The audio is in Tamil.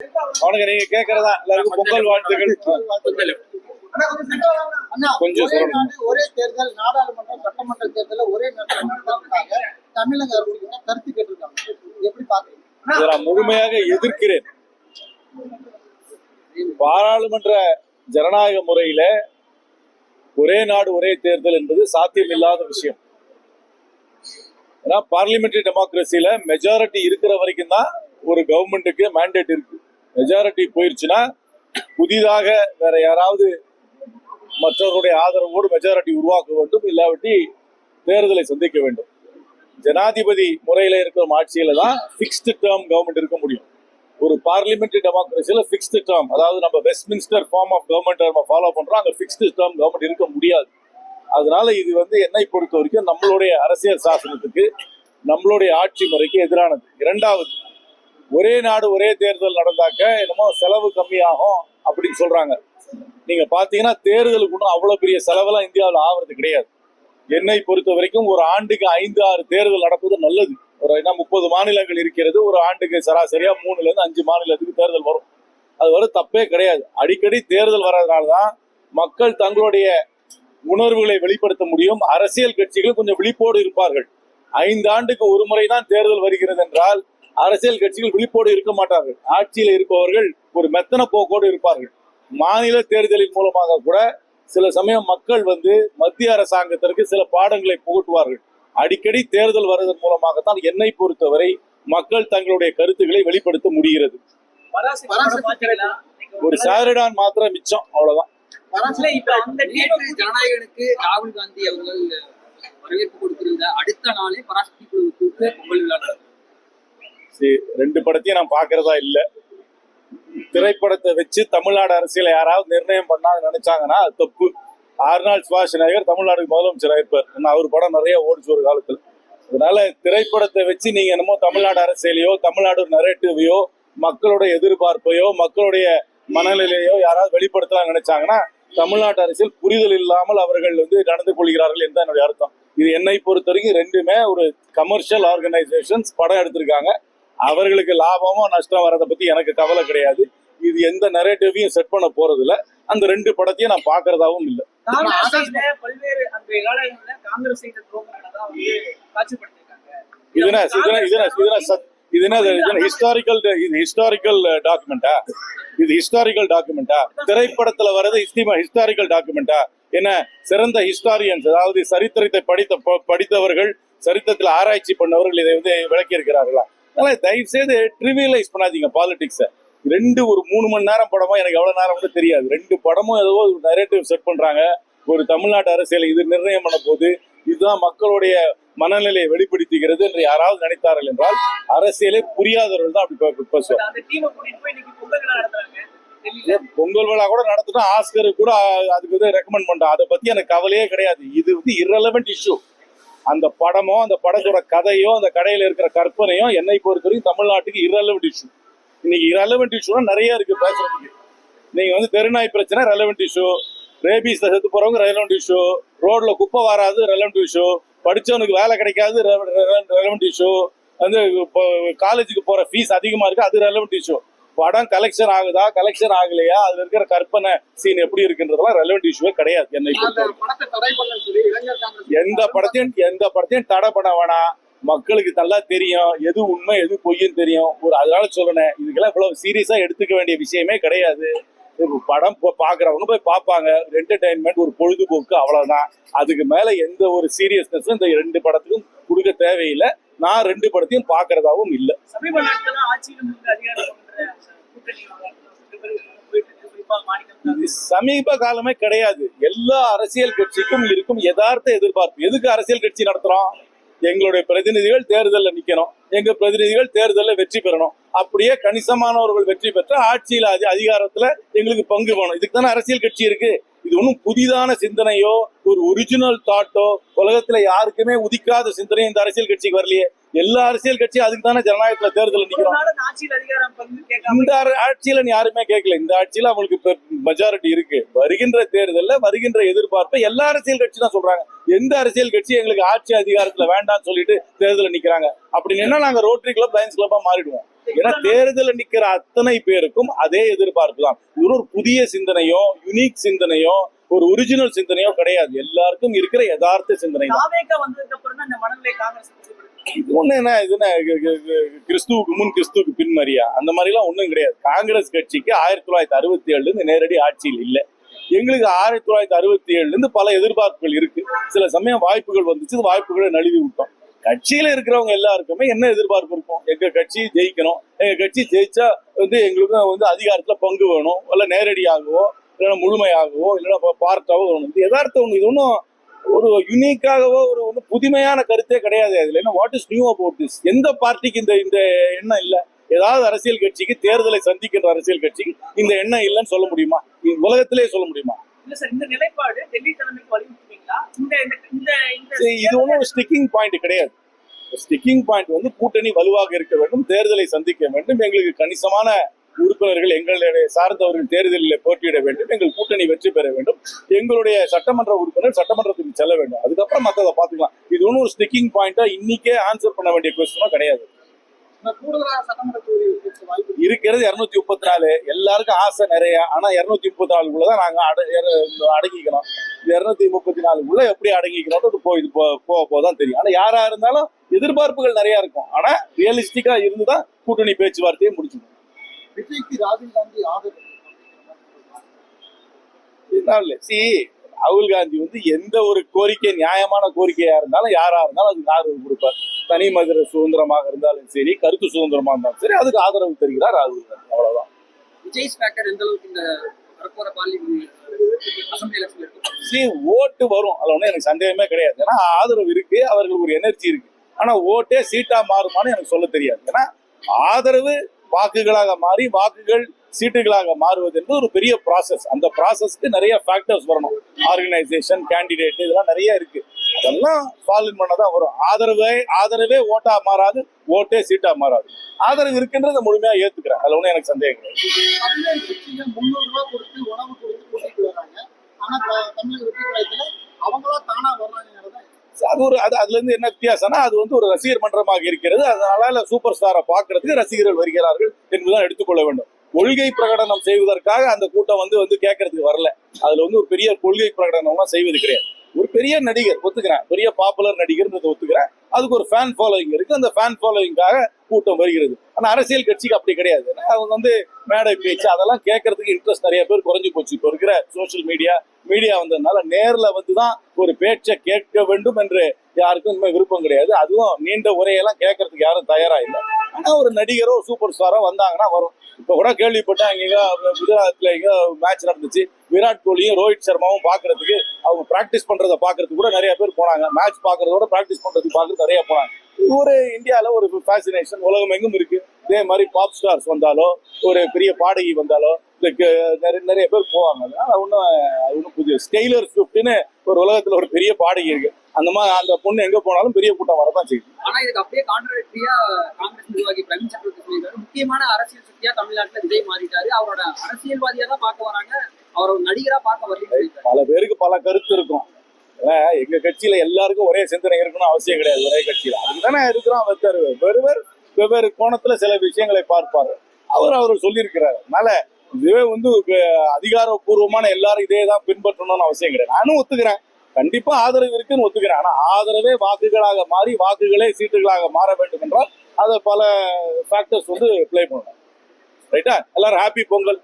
அவனுக்கு நீங்க கேக்குறதா எல்லாருக்கும் பொங்கல் வாழ்த்துக்கள். கொஞ்சம் ஒரே தேர்தல் நாடாளுமன்ற சட்டமன்ற தேர்தல ஒரே நேரத்தில் நடத்துவதற்காக தமிழக அரசு கருத்து கேட்டிருக்காங்க. எப்படி பாக்குறீங்க? நான் முழுமையாக எதிர்க்கிறேன். பாராளுமன்ற ஜனநாயக முறையில ஒரே நாடு ஒரே தேர்தல் என்பது சாத்தியமில்லாத விஷயம். ஏன்னா பார்லிமெண்டரி டெமோக்ரஸியில மெஜாரிட்டி இருக்கிற வரைக்கும் தான் ஒரு கவர்மெண்ட்டுக்கு மேண்டேட் இருக்கு. மெஜாரிட்டி போயிருச்சுன்னா புதிதாக வேற யாராவது மற்றவருடைய ஆதரவோடு மெஜாரிட்டி உருவாக்க வேண்டும், இல்லாவிட்டி தேர்தலை சந்திக்க வேண்டும். ஜனாதிபதி முறையில இருக்கிற ஆட்சியில தான் பிக்ஸ்டு டேர்ம் கவர்மெண்ட் இருக்க முடியும். ஒரு பார்லிமெண்டரி டெமோக்ரஸியில பிக்ஸ்டு டேர்ம், அதாவது நம்ம வெஸ்ட்மின்ஸ்டர் ஃபார்ம் ஆஃப் கவர்மெண்ட் நம்ம ஃபாலோ பண்றோம், அங்க பிக்ஸ்டு டேர்ம் கவர்மெண்ட் இருக்க முடியாது. அதனால இது என்னை பொறுத்த வரைக்கும் நம்மளுடைய அரசியல் சாசனத்துக்கு நம்மளுடைய ஆட்சி முறைக்கு எதிரானது. இரண்டாவது, ஒரே நாடு ஒரே தேர்தல் நடந்தாக்க என்னமோ செலவு கம்மியாகும் அப்படின்னு சொல்றாங்க. நீங்க பாத்தீங்கன்னா தேர்தலுக்கு ஒன்றும் அவ்வளவு பெரிய செலவெல்லாம் இந்தியாவில் ஆகிறது கிடையாது. என்னை பொறுத்த வரைக்கும் ஒரு ஆண்டுக்கு 5-6 தேர்தல் நடப்பது நல்லது. ஒரு 30 மாநிலங்கள் இருக்கிறது, ஒரு ஆண்டுக்கு சராசரியா 3-5 மாநிலத்துக்கு தேர்தல் வரும். அது வரை தப்பே கிடையாது. அடிக்கடி தேர்தல் வர்றதுனாலதான் மக்கள் தங்களுடைய உணர்வுகளை வெளிப்படுத்த முடியும். அரசியல் கட்சிகள் கொஞ்சம் விழிப்போடு இருப்பார்கள். 5 ஆண்டுக்கு ஒரு முறைதான் தேர்தல் வருகிறது என்றால் அரசியல் கட்சிகள் விழிப்போடு இருக்க மாட்டார்கள். ஆட்சியில் இருப்பவர்கள் ஒரு மெத்தன போக்கோடு இருப்பார்கள். மாநில தேர்தலின் மூலமாக கூட சில சமயம் மக்கள் மத்திய அரசாங்கத்திற்கு சில பாடங்களை புகட்டுவார்கள். அடிக்கடி தேர்தல் வருவதன் மூலமாகத்தான் என்னை பொறுத்தவரை மக்கள் தங்களுடைய கருத்துக்களை வெளிப்படுத்த முடிகிறது. ஒரு சாரிடான் மாத்திரம் மிச்சம், அவ்வளவுதான். ஜனநாயகனுக்கு ராகுல் காந்தி அவர்கள் வரவேற்பு கொடுத்திருந்த அடுத்த நாளே பராசக்தி குழு கூப்பிட்டு பொங்கல் விழா. 2 படத்தையும் நான் பாக்குறதா இல்ல. திரைப்படத்தை வச்சு தமிழ்நாடு அரசியல யாராவது நிர்ணயம் பண்ணா நினைச்சாங்கன்னா அது தப்பு. ஆர்னால்ட் ஷ்வார்ஸ்நெகர் தமிழ்நாடுக்கு முதலமைச்சராக இருப்பார். அவர் படம் நிறைய ஓடிச்சு ஒரு காலத்துல. அதனால திரைப்படத்தை வச்சு நீங்க என்னமோ தமிழ்நாடு அரசியலையோ தமிழ்நாடு நரேட்டிவையோ மக்களோட எதிர்பார்ப்பையோ மக்களுடைய மனநிலையோ யாராவது வெளிப்படுத்தலாம் நினைச்சாங்கன்னா தமிழ்நாட்டு அரசியல் புரிதல் இல்லாமல் அவர்கள் நடந்து கொள்கிறார்கள் என்று என்னுடைய அர்த்தம். இது என்னை பொறுத்த வரைக்கும் 2மே ஒரு கமர்ஷியல் ஆர்கனைசேஷன்ஸ் படம் எடுத்திருக்காங்க. அவர்களுக்கு லாபமோ நஷ்டம் வர்றதை பத்தி எனக்கு கவலை கிடையாது. இது எந்த நரேட்டிவையும் செட் பண்ண போறது இல்ல. அந்த 2 படத்தையும் நான் பாக்குறதாவும் இல்லை. திரைப்படத்துல வர்றது ஹிஸ்டாரிக்கல் டாக்குமெண்டா? என்ன சிறந்த ஹிஸ்டாரியன்ஸ், அதாவது சரித்திரத்தை படித்தவர்கள், சரித்திரத்தில் ஆராய்ச்சி பண்ணவர்கள் இதை விளக்கி இருக்கிறார்களா? அதனால தயவு செய்து ட்ரிவியலைஸ் பண்ணாதீங்க பாலிடிக்ஸ. 3 மணி நேரம் படமா எனக்கு எவ்வளவு நேரம் தெரியாது. 2 படமும் ஏதோ ஒரு நரேட்டிவ் செட் பண்றாங்க. ஒரு தமிழ்நாட்டு அரசியலை இது நிர்ணயம் பண்ண போது இதுதான் மக்களுடைய மனநிலையை வெளிப்படுத்துகிறது என்று யாராவது நினைத்தார்கள் என்றால் அரசியலே புரியாதவர்கள் தான் அப்படி பேசுவாங்க. பொங்கல் விழா கூட நடத்தினா ஆஸ்கர் கூட அதுக்கு ரெக்கமெண்ட் பண்றான். அதை பத்தி எனக்கு கவலையே கிடையாது. இது இரலவென்ட் இஷ்யூ. அந்த படமோ அந்த படத்தோட கதையோ அந்த கடையில இருக்கிற கற்பனையோ என்னை பொறுத்தவரைக்கும் தமிழ்நாட்டுக்கு இரலவென்ட் இஷ்யூ. இன்னைக்கு இரலவென்ட் இஷ்யூனா நிறைய இருக்கு பேசுறதுக்கு. நீங்க தெருநாய் பிரச்சனை ரெலவென்ட் இஷ்யூ, ரேபீஸ்ல செத்து போறவங்க ரெலவென்ட் இஷ்யூ, ரோட்ல குப்பை வராது ரெலவென்ட் இஷ்யூ, படிச்சவனுக்கு வேலை கிடைக்காது ரெலவென்ட் இஷ்யூ, காலேஜுக்கு போற ஃபீஸ் அதிகமா இருக்கு அது ரெலவென்ட் இஷ்யூ. படம் கலெக்ஷன் ஆகுதா கலெக்ஷன் ஆகலையா, அதுல இருக்கிற கற்பனை சீன் எப்படி இருக்குன்றதெல்லாம் ரெலவென்ட் இஷ்யூவே கிடையாது. என்னை எந்த படத்தையும் தடை பண்ண வேணாம். மக்களுக்கு நல்லா தெரியும் எது உண்மை எது பொய்ன்னு தெரியும். அதனால சொல்றேன், இதுக்கெல்லாம் இவ்வளவு சீரியஸா எடுத்துக்க வேண்டிய விஷயமே கிடையாது. படம் பாக்குறவங்க போய் பார்ப்பாங்க, என்டர்டைன்மெண்ட், ஒரு பொழுதுபோக்கு, அவ்வளவுதான். அதுக்கு மேல எந்த ஒரு சீரியஸ்னஸ் இந்த 2 படத்துக்கும் கொடுக்க தேவையில்லை. நான் 2 படத்தையும் பாக்குறதாவும் இல்லை. சமீப காலமே கிடையாது. எல்லா அரசியல் கட்சிக்கும் இருக்கும் யதார்த்த எதிர்பார்ப்பு. எதுக்கு அரசியல் கட்சி நடத்துறோம்? எங்களுடைய பிரதிநிதிகள் தேர்தலில் நிக்கணும், எங்க பிரதிநிதிகள் தேர்தலில் வெற்றி பெறணும். அப்படியே கணிசமானவர்கள் வெற்றி பெற்ற ஆட்சியில அதிகாரத்துல எங்களுக்கு பங்கு வேணும். இதுக்கு தானே அரசியல் கட்சி இருக்கு. இது ஒன்றும் புதிதான சிந்தனையோ ஒரு ஒரிஜினல் தாட்டோ உலகத்துல யாருக்குமே உதிக்காத சிந்தனை இந்த அரசியல் கட்சிக்கு வரலையே. எல்லா அரசியல் கட்சியும் அதுக்கு தானே ஜனநாயகத்துல தேர்தல் நிக்கிறோம். இந்த ஆட்சியில யாருமே கேட்கல. இந்த ஆட்சியில அவங்களுக்கு இப்ப மெஜாரிட்டி இருக்கு. வருகின்ற தேர்தல்ல வருகின்ற எதிர்பார்ப்பை எல்லா அரசியல் கட்சி தான் சொல்றாங்க. எந்த அரசியல் கட்சி எங்களுக்கு ஆட்சி அதிகாரத்துல வேண்டாம்னு சொல்லிட்டு தேர்தலில் நிக்கிறாங்க? அப்படி நின்னா நாங்க ரோட்டரி கிளப், லயன்ஸ் கிளப்பா மாறிடுவோம். ஏன்னா தேர்தலில் நிக்கிற அத்தனை பேருக்கும் அதே எதிர்பார்ப்பு தான். இது ஒரு புதிய சிந்தனையோ யுனிக் சிந்தனையோ ஒரு ஒரிஜினல் சிந்தனையோ கிடையாது. எல்லாருக்கும் இருக்கிற யதார்த்த சிந்தனை தான். இது ஒண்ணு என்ன, இது என்ன கிறிஸ்துவுக்கு முன் கிறிஸ்துவுக்கு பின் மாதிரியா? அந்த மாதிரி எல்லாம் ஒண்ணும் கிடையாது. காங்கிரஸ் கட்சிக்கு 1967 இருந்து நேரடி ஆட்சியில் இல்லை. எங்களுக்கு 1967 இருந்து பல எதிர்பார்ப்புகள் இருக்கு. சில சமயம் வாய்ப்புகள் வந்துச்சு, வாய்ப்புகளை நழுவி விட்டோம். கட்சியில இருக்கிறவங்க எல்லாருக்குமே என்ன எதிர்பார்ப்பு இருக்கும்? எங்க கட்சி ஜெயிக்கணும், எங்க கட்சி ஜெயிச்சா எங்களுக்கு அதிகாரத்துல பங்கு வேணும், இல்ல நேரடியாகவோ இல்லைன்னா முழுமையாகவோ இல்லைன்னா பார்ட்டாவோ வேணும். இது யதார்த்தம் ஒண்ணு. இது ஒன்றும் ஒரு யுனிக்காகவோ ஒரு ஒன்றும் புதுமையான கருத்தே கிடையாது. அதுல என்ன what is new about this? எந்த பார்ட்டிக்கு இந்த எண்ணம் இல்லை? ஏதாவது அரசியல் கட்சிக்கு, தேர்தலை சந்திக்கின்ற அரசியல் கட்சிக்கு இந்த எண்ணம் இல்லைன்னு சொல்ல முடியுமா? உலகத்திலே சொல்ல முடியுமா? இது ஒன்றும் ஸ்டிக்கிங் பாயிண்ட் கிடையாது. ஸ்டிக்கிங் பாயிண்ட் கூட்டணி வலுவாக இருக்க வேண்டும், தேர்தலை சந்திக்க வேண்டும், எங்களுக்கு கணிசமான உறுப்பினர்கள் எங்களுடைய சார்ந்தவர்கள் தேர்தலில் போட்டியிட வேண்டும், எங்கள் கூட்டணி வெற்றி பெற வேண்டும், எங்களுடைய சட்டமன்ற உறுப்பினர் சட்டமன்றத்துக்கு செல்ல வேண்டும். அதுக்கப்புறம் மற்றதை பார்த்துக்கலாம். இது ஒன்றும் ஒரு ஸ்டிக்கிங் பாயிண்டா இன்னைக்கே ஆன்சர் பண்ண வேண்டிய கொஸ்டினா கிடையாது. இருக்கிறது 234. எல்லாருக்கும் ஆசை நிறைய. ஆனா 234 நாங்க அடங்கிக்கணும். 234 எப்படி அடங்கிக்கணும் போதான் தெரியும். ஆனா யாரா இருந்தாலும் எதிர்பார்ப்புகள் நிறைய இருக்கும். ஆனா ரியலிஸ்டிக்கா இருந்துதான் கூட்டணி பேச்சுவார்த்தையை முடிச்சுக்கணும். விஜய்க்கு ராகுல் காந்தி ஆதரவு ராகுல் காந்தி எந்த ஒரு கோரிக்கை, நியாயமான கோரிக்கையா இருந்தாலும் யாரா இருந்தாலும் அதுக்கு ஆதரவு கொடுப்பார். தனி மனித சுதந்திரமாக இருந்தாலும் சரி, கருத்து சுதந்திரமா இருந்தாலும் சரி, அதுக்கு ஆதரவு தருகிறார் ராகுல் காந்தி. அவ்வளவுதான். விஜய் ஃபேக்டர் எந்த அளவுக்கு இந்த வரப்போற பார்லிமென்ட் அசெம்பிளி எலெக்ஷன்ல இருக்கு? ஓட்டு வரும், அதுல ஒன்றும் எனக்கு சந்தேகமே கிடையாது. ஏன்னா ஆதரவு இருக்கு, அவர்களுக்கு ஒரு எனர்ஜி இருக்கு. ஆனா ஓட்டே சீட்டா மாறுமான்னு எனக்கு சொல்ல தெரியாது. ஏன்னா ஆதரவு வாக்குகளாக மாறி வாக்குகள் சீட்டுகளாக மாறுவது என்பது ஒரு பெரிய ப்ராசஸ். அந்த ப்ராசஸ்க்கு நிறைய ஃபேக்டர்ஸ் வரணும். ஆர்கனைசேஷன், கேண்டிடேட், இதெல்லாம் நிறைய இருக்கு. அதெல்லாம் ஃபாலோ பண்ணதான் வரும். ஆதரவே ஓட்டா மாறாது, ஓட்டே சீட்டா மாறாது. ஆதரவு இருக்குன்றதை முழுமையா ஏத்துக்கிறேன். அதுல ஒன்றும் எனக்கு சந்தேகம் கிடையாது. 300 ரூபாய் கொடுத்து உணவு கொடுத்து கூட்டிட்டு வராங்க. ஆனா தமிழக வெற்றி கழகத்துல அவங்களா தானா வர்றாங்க. அதுல இருந்து என்ன வித்தியாசம்னா, அது ஒரு ரசிகர் மன்றமாக இருக்கிறது. அதனால சூப்பர் ஸ்டாரை பாக்குறதுக்கு ரசிகர்கள் வருகிறார்கள் என்பதுதான் எடுத்துக்கொள்ள வேண்டும். கொள்கை பிரகடனம் செய்வதற்காக அந்த கூட்டம் கேட்கறதுக்கு வரல. அதுல ஒரு பெரிய கொள்கை பிரகடனம் செய்வது கிடையாது. ஒரு பெரிய நடிகர் ஒத்துக்கிறேன், பெரிய பாப்புலர் நடிகர் ஒத்துக்கிறேன். அதுக்கு ஒரு ஃபேன் ஃபாலோவிங் இருக்கு. அந்த ஃபேன் ஃபாலோவிங்காக கூட்டம் வருகிறது. ஆனா அரசியல் கட்சிக்கு அப்படி கிடையாது. அவங்க மேடை பேச்சு அதெல்லாம் கேட்கறதுக்கு இன்ட்ரெஸ்ட் நிறைய பேர் குறைஞ்சு போச்சு. இப்போ இருக்கிற சோசியல் மீடியா வந்ததுனால நேர்ல தான் ஒரு பேச்சை கேட்க வேண்டும் என்று யாருக்கும் இனிமே விருப்பம் கிடையாது. அதுவும் நீண்ட உரையெல்லாம் கேட்கறதுக்கு யாரும் தயாரா இல்லை. ஆனா ஒரு நடிகரோ சூப்பர் ஸ்டாரோ வந்தாங்கன்னா வரும். இப்ப கூட கேள்விப்பட்டேன், இங்க குஜராத்ல மேட்ச் நடந்துச்சு. விராட் கோலியும் ரோஹித் சர்மாவும் பாக்குறதுக்கு, அவங்க பிராக்டிஸ் பண்றதை பாக்குறதுக்கு கூட நிறைய பேர் போனாங்க. மேட்ச் பாக்குறதோட பிராக்டிஸ் பண்றதுக்கு பாக்குறது நிறைய போனாங்க. ஒரு இந்தியால ஒரு ஃபேசினேஷன் உலகம் எங்கும் இருக்கு. இதே மாதிரி பாப் ஸ்டார்ஸ் வந்தாலோ, ஒரு பெரிய பாடகி வந்தாலோ நிறைய பேர் போவாங்க. அதனால ஒன்னும் புதிய டெய்லர் ஸ்விஃப்ட்னு ஒரு உலகத்துல ஒரு பெரிய பாடகி இருக்கு. அந்த பொண்ணு எங்க போனாலும் பெரிய கூட்டம் வரதான் செய்யுது. ஆனா இதுக்கு அப்படியே கான்ட்ராடிக்டரியா காங்கிரஸ் நிர்வாகி பிரவீன் சக்கரவர்த்தி சொல்லியிருக்காரு, முக்கியமான அரசியல் சக்தியா தமிழ்நாட்டுல விஜய் மாறிட்டாரு, அவரோட அரசியல்வாதியா தான் பார்க்க வராங்க, அவர் ஒரு நடிகரா பார்க்க வரல. பல பேருக்கு பல கருத்து இருக்கும். எங்க கட்சியில எல்லாருக்கும் ஒரே சிந்தனை இருக்கணும்னு அவசியம் கிடையாது. ஒரே கட்சியில அதுதானே இருக்கிறோம். வெவ்வேறு கோணத்துல சில விஷயங்களை பார்ப்பாரு. அவர் சொல்லியிருக்கிறாரு. அதனால இதுவே அதிகாரப்பூர்வமான எல்லாரும் இதே தான் பின்பற்றணும்னு அவசியம் கிடையாது. நானும் ஒத்துக்கிறேன், கண்டிப்பா ஆதரவு இருக்குன்னு ஒத்துக்கிறேன். ஆனா ஆதரவே வாக்குகளாக மாறி வாக்குகளே சீட்டுகளாக மாற வேண்டும் என்றால் அதை பல ஃபேக்டர்ஸ் பிளே பண்ணணும். ரைட்டா? எல்லாரும் ஹாப்பி பொங்கல்.